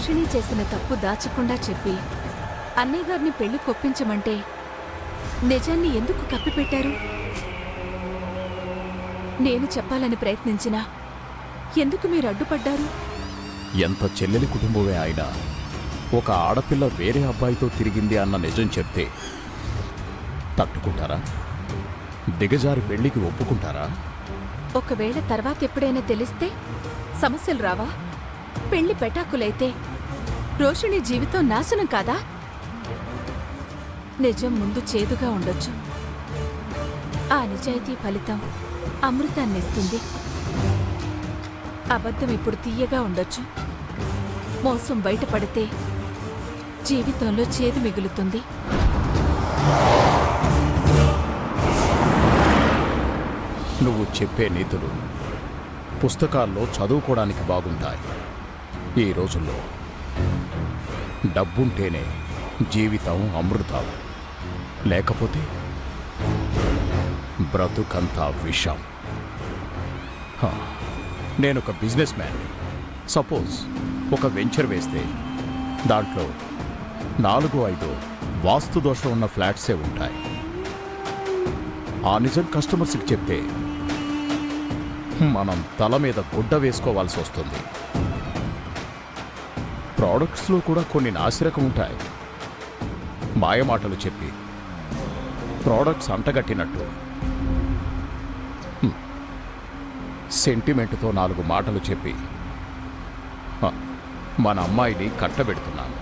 రోషిణి చేసిన తప్పు దాచకుండా చెప్పి అన్నయ్య గారిని పెళ్లి కొప్పించమంటే నిజాన్ని ఎందుకు కప్పిపెట్టారు? నేను చెప్పాలని ప్రయత్నించినా ఎందుకు మీరు అడ్డుపడ్డారు? ఎంత చెల్లెలి కుటుంబమే అయినా ఒక ఆడపిల్ల వేరే అబ్బాయితో తిరిగింది అన్న నిజం చెప్తే తట్టుకుంటారా? దిగజారి పెళ్లికి ఒప్పుకుంటారా? ఒకవేళ తర్వాత ఎప్పుడైనా తెలిస్తే సమస్యలు రావా? పెళ్లి పెటాకులైతే రోషిణి జీవితం నాశనం కాదా? నిజం ముందు చేదుగా ఉండొచ్చు, ఆ నిజాయితీ ఫలితం అమృతాన్నిస్తుంది. అబద్ధం ఇప్పుడు తీయగా ఉండొచ్చు, మోసం బయటపడితే జీవితంలో చేదు మిగులుతుంది. నువ్వు చెప్పే నీతులు పుస్తకాల్లో చదువుకోవడానికి బాగుంటాయి. ఈ రోజుల్లో డబ్బుంటేనే జీవితం అమృతం, లేకపోతే బ్రతుకంతా విషం. నేనొక బిజినెస్ మ్యాన్ని. సపోజ్ ఒక వెంచర్ వేస్తే దాంట్లో 4-5 వాస్తు దోషం ఉన్న ఫ్లాట్సే ఉంటాయి. ఆ నిజం కస్టమర్స్కి చెప్తే మనం తల మీద గుడ్డ వేసుకోవాల్సి వస్తుంది. ప్రోడక్ట్స్లో కూడా కొన్ని నాసిరకం ఉంటాయి. మాయమాటలు చెప్పి ప్రోడక్ట్స్ అంటగట్టినట్టు సెంటిమెంటుతో 4 మాటలు చెప్పి మన అమ్మాయిని కట్టబెడుతున్నాను.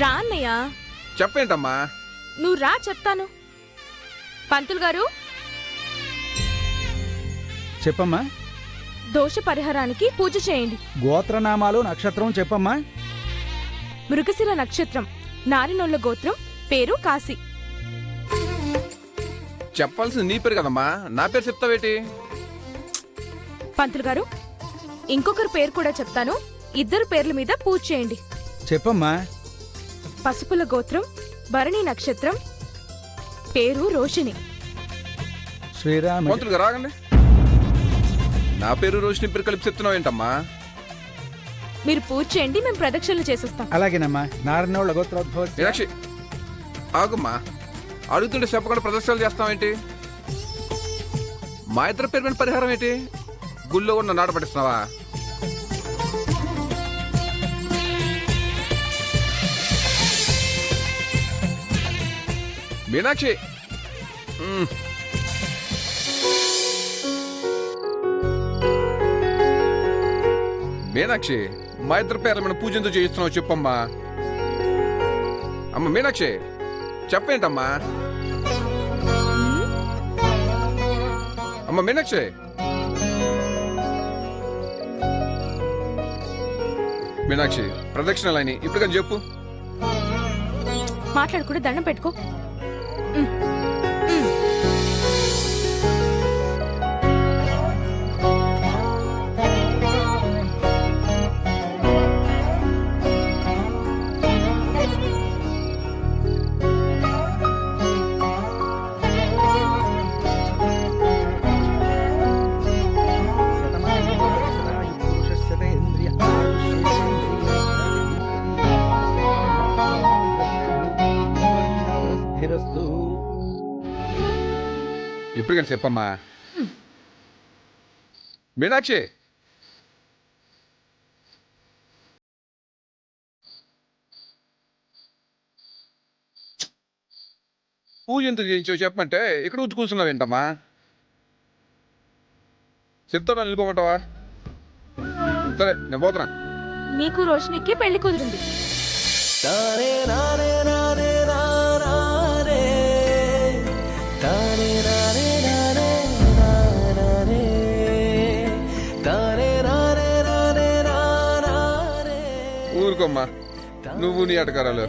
రా అన్నయ్య. చెప్పేంటమ్మా? నువ్వు రా చెప్తాను. పంతులు గారు, చెప్పమ్మా. దోష పరిహారానికి పూజ చేయండి. గోత్రనామాలు నక్షత్రం చెప్పమ్మా. మృగశిర నక్షత్రం, నారినొల్ల గోత్రం, పేరు కాశీ. చెప్పాల్సింది నీ పేరు కదమ్మా, నా పేరు చెప్తావేటి? పంతులు గారు, ఇంకొకరి పేరు కూడా చెప్తాను. 2 పేర్ల మీద పూజ చేయండి. చెప్పమ్మా. పసుపుల గోత్రం, భరణి నక్షత్రం, పేరు రోషిణి. శ్రీరామ. మంత్రులు గారు రాగండి. నా పేరు రోషిని పేరు కలిపి చెప్తున్నావు ఏంటమ్మా? మీరు పూజ చేయండి, మేము ప్రదక్షిణలు చేసేస్తాం. అలాగేనమ్మా. నారాయణ గోత్రోద్భవ. మీనాక్షి ఆగుమ్మా, అడుగుతుంటే చెప్పకుండా ప్రదర్శనలు చేస్తావేంటి? మా ఇద్దరు పేరు మీద పరిహారం ఏంటి? గుళ్ళో కూడా నాట పట్టిస్తున్నావా? మీనాక్షి, మీనాక్షి, మా ఇద్దరు పేర్ల మీద పూజ ఎందుకు చేయిస్తున్నావు చెప్పమ్మా. అమ్మ మీనాక్షి, చెప్పేంటమ్మా? అమ్మ మీనాక్షి, మీనాక్షి ప్రదక్షిణలని ఇప్పుడు కానీ చెప్పు. మాట్లాడుకుంటే దండం పెట్టుకో. ఇప్పుడు కానీ చెప్పమ్మా. మీనాక్షి, పూజ ఎందుకు చేయించావు చెప్పమంటే ఇక్కడ వచ్చి కూర్చున్నావు ఏంటమ్మా? చెప్తాను, నిలుకోమంటావా? సరే నేను పోతున్నా. నీకు రోషినికి పెళ్లి కుదిరింది. ఊరుకోమ్మా, నువ్వు నీ అటకారాలు.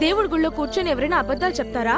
దేవుడి గుళ్ళో కూర్చొని ఎవరైనా అబద్ధాలు చెప్తారా?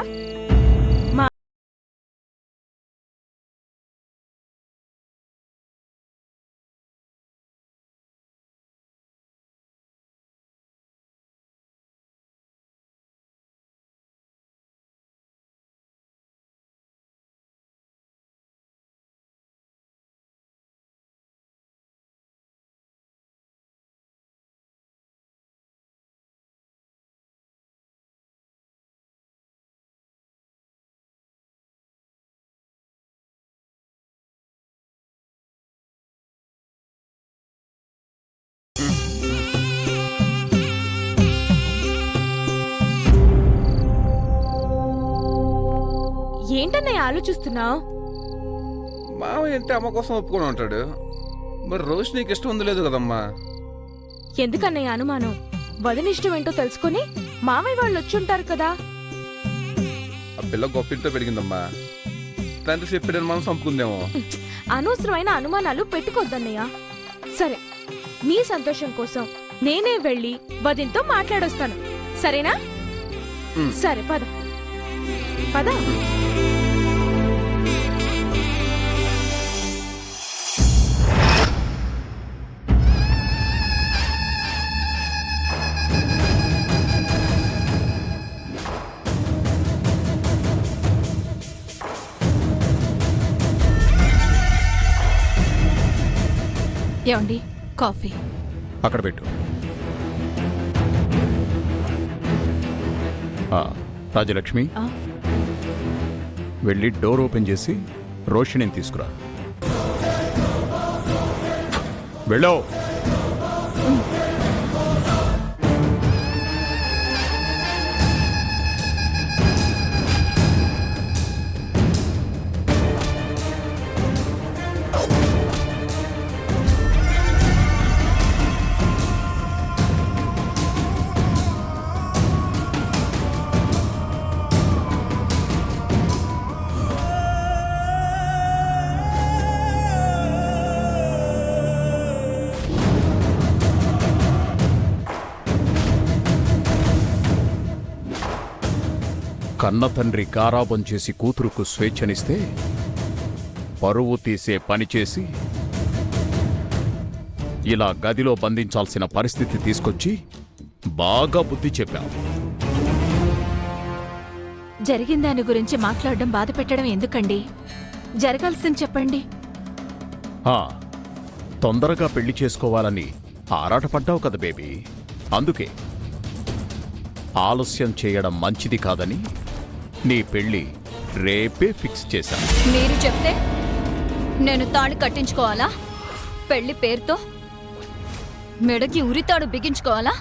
ఏంటన్నయ్య ఆలోచిస్తున్నావు? మామయ్య అంటే అమ్మ కోసం ఒప్పుకొని ఉంటాడు. మరి రోషినికి ఇష్టం ఉందో లేదు కదమ్మా. ఎందుకన్నయ్య అనుమానం? వదిన ఇష్టం ఏంటో తెలుసుకుని మామయ్య వాళ్ళు వచ్చుంటారు కదా. ఆ పిల్ల గొప్పింతో పెరిగిందమ్మా. తండ్రి చెప్పాడని మనం చంపుకుందేమో. అనవసరమైన అనుమానాలు పెట్టుకోద్దన్నయ్య. సరే, నీ సంతోషం కోసం నేనే వెళ్ళి వదినతో మాట్లాడొస్తాను, సరేనా? సరే, పద పద. ఏమండి, కాఫీ? అక్కడ పెట్టు. రాజలక్ష్మి, ఆ? వెళ్ళి డోర్ ఓపెన్ చేసి రోషిణిని తీసుకురా. వెళ్ళో. కన్న తండ్రి గారాబం చేసి కూతురుకు స్వేచ్ఛనిస్తే పరువు తీసే పనిచేసి ఇలా గదిలో బంధించాల్సిన పరిస్థితి తీసుకొచ్చి బాగా బుద్ధి చెప్పావు. జరిగిన దాని గురించి మాట్లాడడం, బాధ పెట్టడం ఎందుకండి? జరగాల్సింది చెప్పండి. తొందరగా పెళ్లి చేసుకోవాలని ఆరాటపడ్డావు కదా బేబీ. అందుకే ఆలస్యం చేయడం మంచిది కాదని నీ పెళ్లి రేపే ఫిక్స్ చేశాను. మీరు చెప్తే నేను తాళి కట్టించుకోవాలా? పెళ్లి పేరుతో మెడకి ఉరితాడు బిగించుకోవాలా?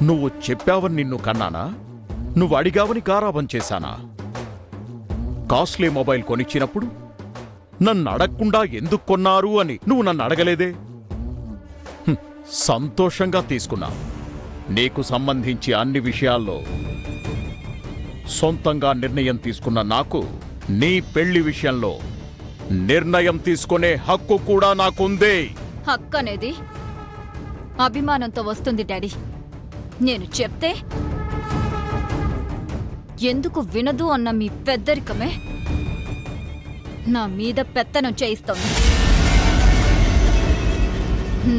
నువ్వు చెప్పావని నిన్ను కన్నానా? నువ్వు అడిగావని గారాబం చేశానా? కాస్ట్లీ మొబైల్ కొనిచ్చినప్పుడు నన్ను అడగకుండా ఎందుకు కొన్నారు అని నువ్వు నన్ను అడగలేదే. సంతోషంగా తీసుకున్నా. నీకు సంబంధించి అన్ని విషయాల్లో సొంతంగా నిర్ణయం తీసుకున్న నాకు నీ పెళ్లి విషయంలో నిర్ణయం తీసుకునే హక్కు కూడా నాకుంది. హక్కు అనేది అభిమానంతో వస్తుంది డాడీ. నేను చెప్తే ఎందుకు వినదు అన్న మీ పెద్దరికమే నా మీద పెత్తనం చేయిస్తోంది.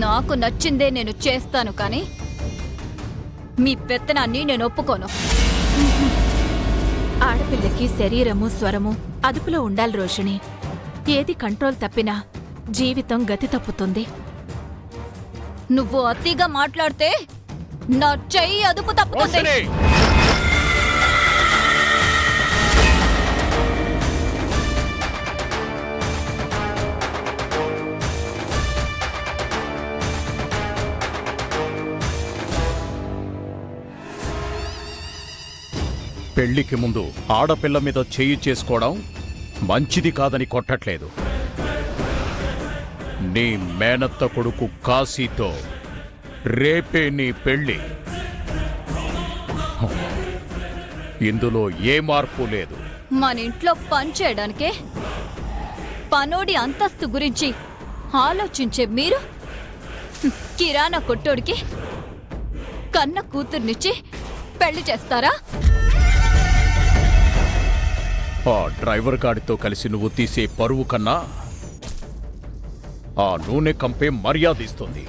నాకు నచ్చిందే నేను చేస్తాను, కానీ మీ పెత్తనాన్ని నేను ఒప్పుకోను. ఆడపిల్లకి శరీరము, స్వరము అదుపులో ఉండాలి రోషిణి. ఏది కంట్రోల్ తప్పినా జీవితం గతి తప్పుతుంది. నువ్వు అతిగా మాట్లాడితే నా చెయ్యి అదుపు తప్పుతుంది. పెళ్లికి ముందు ఆడపిల్ల మీద చెయ్యి చేసుకోవడం మంచిది కాదని కొట్టట్లేదు. నీ మేనత్త కొడుకు కాశీతో రేపే నీ పెళ్లి. ఇందులో ఏ మార్పు లేదు. మన ఇంట్లో పని చేయడానికే పనోడి అంతస్తు గురించి ఆలోచించే మీరు కిరాణా కొట్టోడికి కన్న కూతుర్నిచ్చి పెళ్లి చేస్తారా? ఆ డ్రైవర్ గాడితో కలిసి నువ్వు తీసే పరువు కన్నా ఆ నూనె కంపే మర్యాద ఇస్తుంది.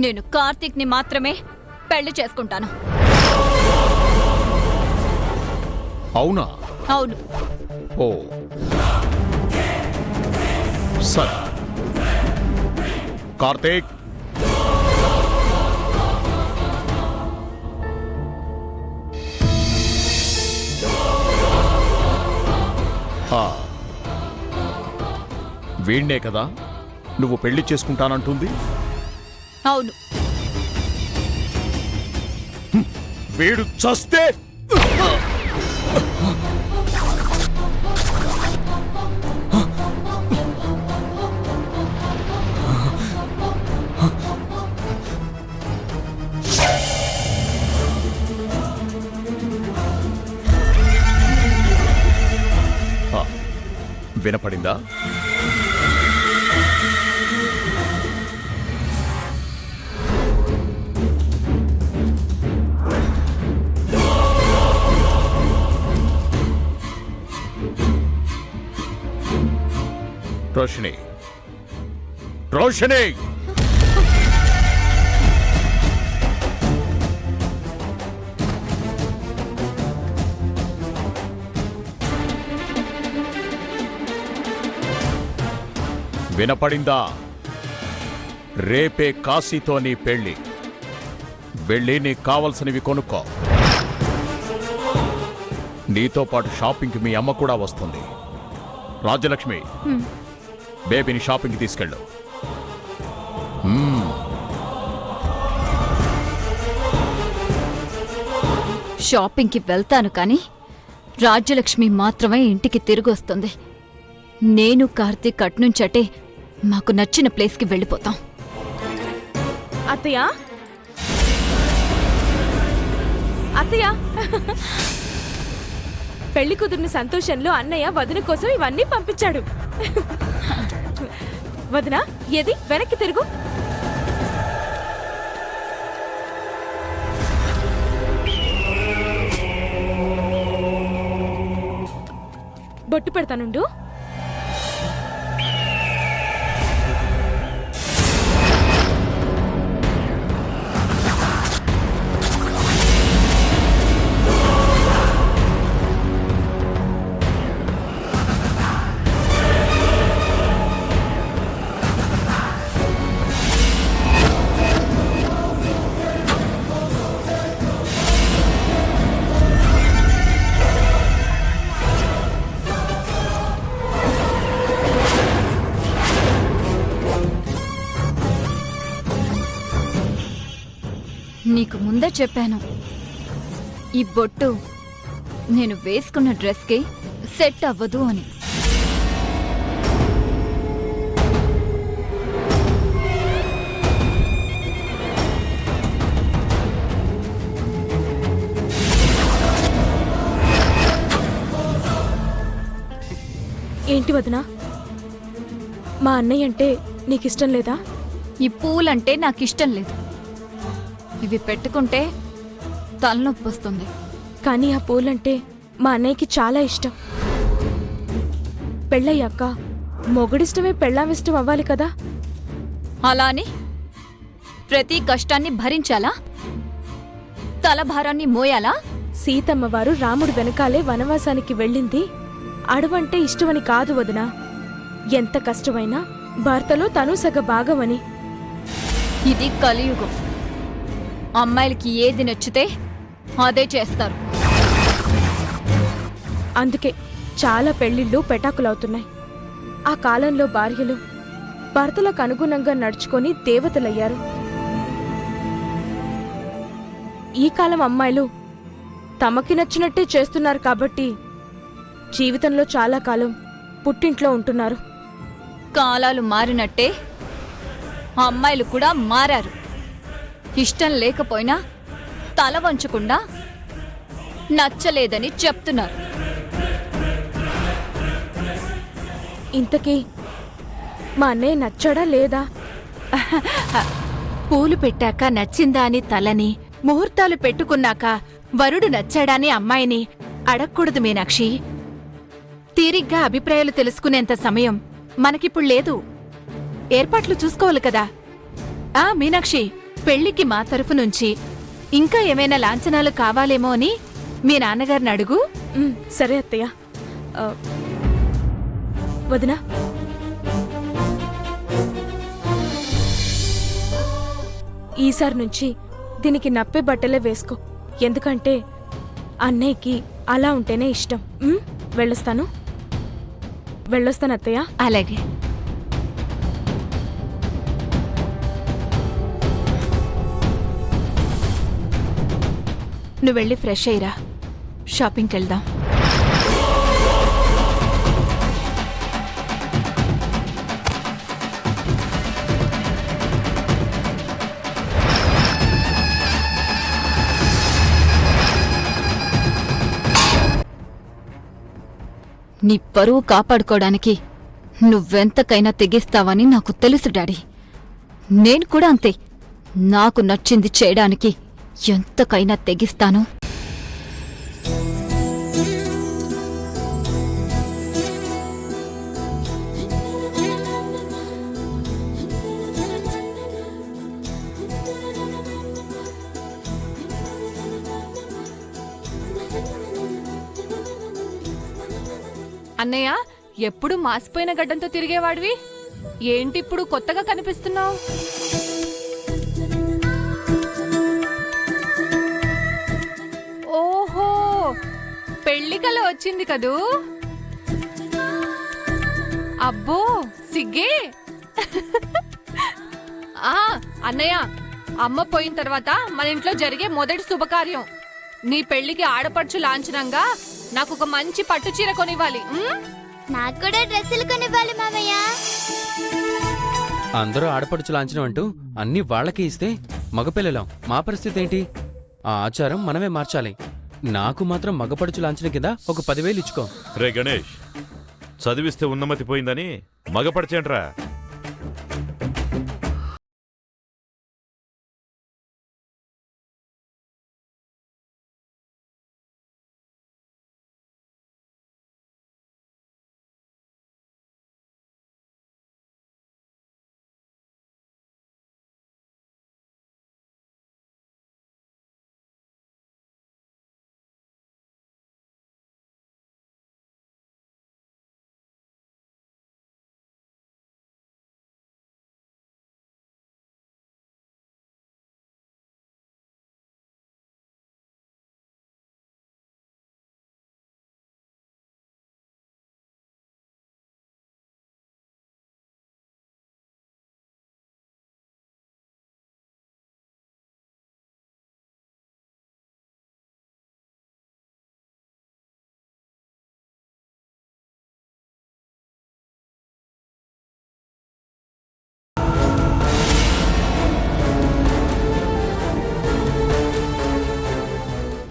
నేను కార్తీక్ ని మాత్రమే పెళ్లి చేసుకుంటాను. అవునా? అవును. ఓ సరే. కార్తీక్, వీణ్ణే కదా నువ్వు పెళ్లి చేసుకుంటానంటుంది? అవును. వీడు చస్తే వినపడిందా? రోషిని, రోషిని, వినపడిందా? రేపే కాశీతో నీ పెళ్లి. వెళ్ళి నీకు కావలసినవి కొనుక్కో. నీతో పాటు షాపింగ్కి మీ అమ్మ కూడా వస్తుంది. రాజ్యలక్ష్మి, బేబీని షాపింగ్కి తీసుకెళ్ళు. షాపింగ్కి వెళ్తాను కానీ రాజ్యలక్ష్మి మాత్రమే ఇంటికి తిరిగొస్తుంది. నేను కార్తీక్ అట్నుంచటే మాకు నచ్చిన ప్లేస్కి వెళ్ళిపోతాం. అత్తయ్య అత్తయ్య పెళ్లి కుదిరిన సంతోషంలో అన్నయ్య వదిన కోసం ఇవన్నీ పంపించాడు. వదిన, ఏది వెనక్కి తిరుగు. బొట్టు పెడతానుండు. నీకు ముందే చెప్పాను, ఈ బొట్టు నేను వేసుకున్న డ్రెస్కి సెట్ అవ్వదు అని. ఏంటి వదినా, మా అన్నయ్య అంటే నీకిష్టం లేదా? ఈ పూలంటే నాకిష్టం లేదు. ఇవి పెట్టుకుంటే తలనొప్పి వస్తుంది. కానీ ఆ పూలంటే మా అన్నయ్యకి చాలా ఇష్టం. పెళ్ళయ్యాక మొగుడిష్టమే పెళ్ళామిష్టం అవ్వాలి కదా. అలా అని ప్రతి కష్టాన్ని భరించాలా? తలభారాన్ని మోయాలా? సీతమ్మ వారు రాముడు వెనకాలే వనవాసానికి వెళ్ళింది అడవంటే ఇష్టమని కాదు వదినా. ఎంత కష్టమైనా భర్తలో తను సగ భాగమని. ఇది కలియుగం. అమ్మాయిలకి ఏది నచ్చితే అదే చేస్తారు. అందుకే చాలా పెళ్లిళ్ళు పెటాకులవుతున్నాయి. ఆ కాలంలో భార్యలు భర్తలకు అనుగుణంగా నడుచుకొని దేవతలయ్యారు. ఈ కాలం అమ్మాయిలు తమకి నచ్చినట్టే చేస్తున్నారు కాబట్టి జీవితంలో చాలా కాలం పుట్టింట్లో ఉంటున్నారు. కాలాలు మారినట్టే అమ్మాయిలు కూడా మారారు. ఇష్టం లేకపోయినా తల వంచకుండా నచ్చలేదని చెప్తున్నారు. ఇంతకీ మా అన్నయ్య నచ్చాడా లేదా? పూలు పెట్టాక నచ్చిందా అని తలని, ముహూర్తాలు పెట్టుకున్నాక వరుడు నచ్చాడాని అమ్మాయిని అడగకూడదు మీనాక్షి. తీరిగ్గా అభిప్రాయాలు తెలుసుకునేంత సమయం మనకిప్పుడు లేదు. ఏర్పాట్లు చూసుకోవాలి కదా. మీనాక్షి, పెళ్లికి మా తరఫు నుంచి ఇంకా ఏమైనా లాంఛనాలు కావాలేమో అని మీ నాన్నగారిని అడుగు. సరే అత్తయ్య. వదినా, ఈసారి నుంచి దీనికి నప్పే బట్టలే వేసుకో. ఎందుకంటే అన్నయ్యకి అలా ఉంటేనే ఇష్టం. వెళ్ళొస్తాను అత్తయ్య. అలాగే. నువ్వు వెళ్ళి ఫ్రెష్ అయ్యిరా, షాపింగ్కి వెళ్దాం. నీ పరువు కాపాడుకోవడానికి నువ్వెంతకైనా తెగిస్తావని నాకు తెలుసు డాడీ. నేను కూడా అంతే. నాకు నచ్చింది చేయడానికి ఎంతకైనా తెగిస్తాను. అన్నయ్య, ఎప్పుడు మాసిపోయిన గడ్డంతో తిరిగేవాడివి, ఏంటిప్పుడు కొత్తగా కనిపిస్తున్నావు? ఓహో, పెళ్లికల వచ్చింది కదూ. అబ్బో సిగ్గే. అన్నయ్య, అమ్మ పోయిన తర్వాత మన ఇంట్లో జరిగే మొదటి శుభకార్యం నీ పెళ్లికి ఆడపడుచు లాంఛనంగా నాకు ఒక మంచి పట్టు చీర కొనివ్వాలి. నాకు కూడా డ్రెస్సులు కొనివ్వాలి మామయ్య. అందరూ ఆడపడుచు లాంఛనం అంటూ అన్ని వాళ్ళకి ఇస్తే మగపిల్లలం మా పరిస్థితి ఏంటి? ఆ ఆచారం మనమే మార్చాలి. నాకు మాత్రం మగపడుచు లాంఛనం కింద ఒక 10,000 ఇచ్చుకో. రే గణేష్, చదివిస్తే ఉన్నమతి పోయిందని మగపడిచేంట్రా?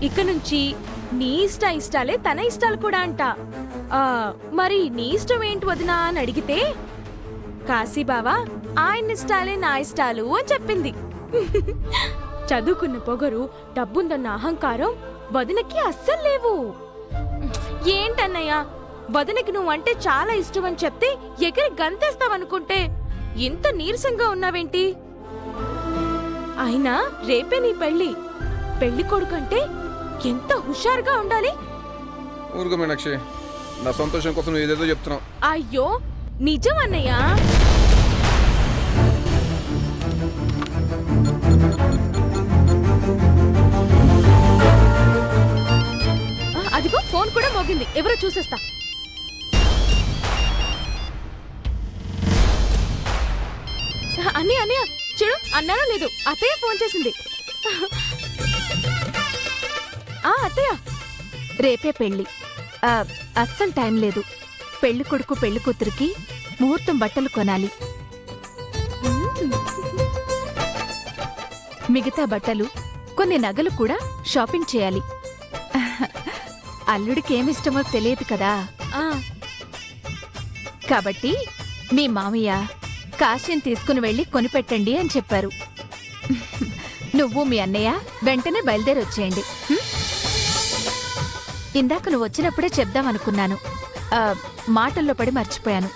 ఇక నుంచి నీ ఇష్టాలే తన ఇష్టాలు కూడా అంట. మరి నీ ఇష్టం ఏంటి వదినా అని అడిగితే కాశీబావా ఆయన ఇష్టాలే నా ఇష్టాలు అని చెప్పింది. చదువుకున్న పొగరు, డబ్బుందన్న అహంకారం వదినకి అస్సలు లేవు. ఏంటన్నయ్య, వదినకి నువ్వంటే చాలా ఇష్టం అని చెప్తే ఎగిరి గంతేస్తావనుకుంటే ఇంత నీరసంగా ఉన్నావేంటి? అయినా రేపే నీ పెళ్లి కొడుకంటే ఎంత హుషారుగా ఉండాలి. ఊరుకో మీనాక్షి, నా సంతోషం కోసం నువ్వు ఏదేదో చెప్తున్నావు. అయ్యో నిజం అన్నయ్య. అదిగో ఫోన్ కూడా మోగింది, ఎవరో చూసేస్తా. అన్నయ్య చూడు, అన్నారో లేదు, అత్తయ్య ఫోన్ చేసింది. అత్తయ్య, రేపే పెళ్లి, అస్సలు టైం లేదు. పెళ్లి కొడుకు పెళ్లి కూతురికి ముహూర్తం బట్టలు కొనాలి. మిగతా బట్టలు, కొన్ని నగలు కూడా షాపింగ్ చేయాలి. అల్లుడికి ఏమిష్టమో తెలియదు కదా, కాబట్టి మీ మామయ్య కాశ్యం తీసుకుని వెళ్లి కొనిపెట్టండి అని చెప్పారు. నువ్వు మీ అన్నయ్య వెంటనే బయలుదేరి వచ్చేయండి. ఇందాక నువ్వు వచ్చినప్పుడే చెప్దామనుకున్నాను, మాటల్లో పడి మర్చిపోయాను.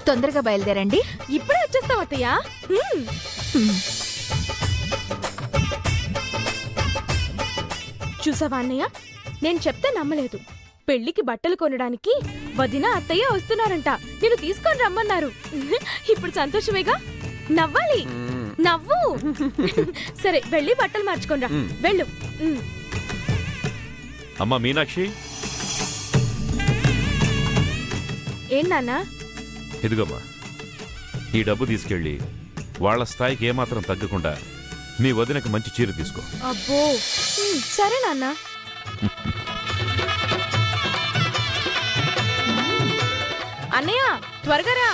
తొందరగా బయలుదేరండి. ఇప్పుడే వచ్చేస్తాం అత్తయ్య. చూసావా అన్నయ్య, నేను చెప్తే నమ్మలేదు. పెళ్లికి బట్టలు కొనడానికి వదిన అత్తయ్య వస్తున్నారంట, నేను తీసుకొని రమ్మన్నారు. ఇప్పుడు సంతోషమేగా, నవ్వాలి, నవ్వు. సరే వెళ్ళి బట్టలు మార్చుకోనరా, వెళ్ళు. అమ్మా మీనాక్షి, ఏం నాన్నా? ఇదిగమ్మా, ఈ డబ్బు తీసుకెళ్ళి వాళ్ళ స్థాయికి ఏమాత్రం తగ్గకుండా మీ వదినకి మంచి చీర తీసుకో. అబ్బో సరే నాన్న. అన్నయ్య త్వరగా రా.